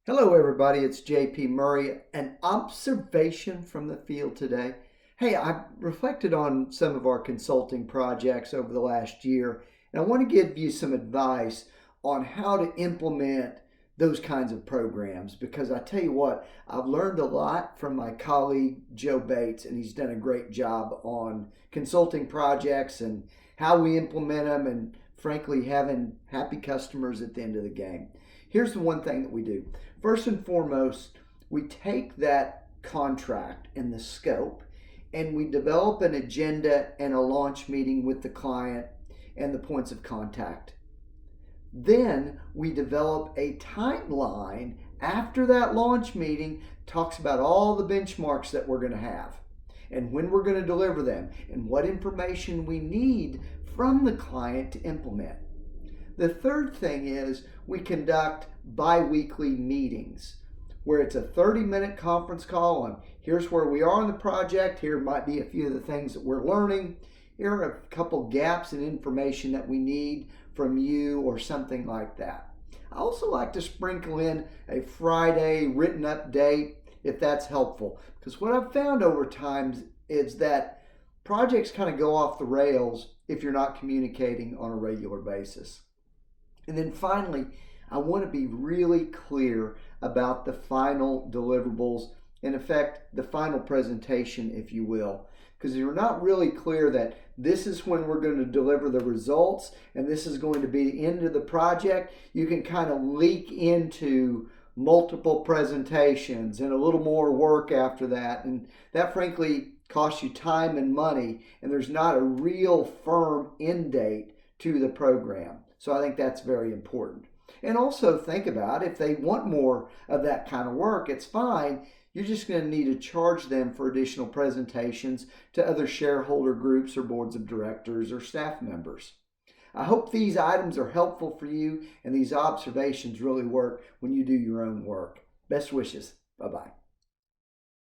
Hello, everybody. It's JP Moery. An observation from the field today. Hey, I've reflected on some of our consulting projects over the last year, and I want to give you some advice on how to implement those kinds of programs because I tell you what, I've learned a lot from my colleague Joe Bates, and he's done a great job on consulting projects and how we implement them, and frankly, having happy customers at the end of the game. Here's the one thing that we do. First and foremost, we take that contract and the scope and we develop an agenda and a launch meeting with the client and the points of contact. Then we develop a timeline after that launch meeting, talks about all the benchmarks that we're going to have and when we're going to deliver them and what information we need from the client to implement. The third thing is we conduct bi-weekly meetings where it's a 30-minute conference call on here's where we are in the project, here might be a few of the things that we're learning, here are a couple gaps in information that we need from you or something like that. I also like to sprinkle in a Friday written update if that's helpful, because what I've found over time is that projects kind of go off the rails if you're not communicating on a regular basis. And then finally, I want to be really clear about the final deliverables, in effect, the final presentation, if you will. Because if you're not really clear that this is when we're going to deliver the results and this is going to be the end of the project, you can kind of leak into multiple presentations and a little more work after that. And that, frankly, costs you time and money, and there's not a real firm end date to the program. So I think that's very important. And also think about if they want more of that kind of work, it's fine. You're just going to need to charge them for additional presentations to other shareholder groups or boards of directors or staff members. I hope these items are helpful for you and these observations really work when you do your own work. Best wishes. Bye-bye.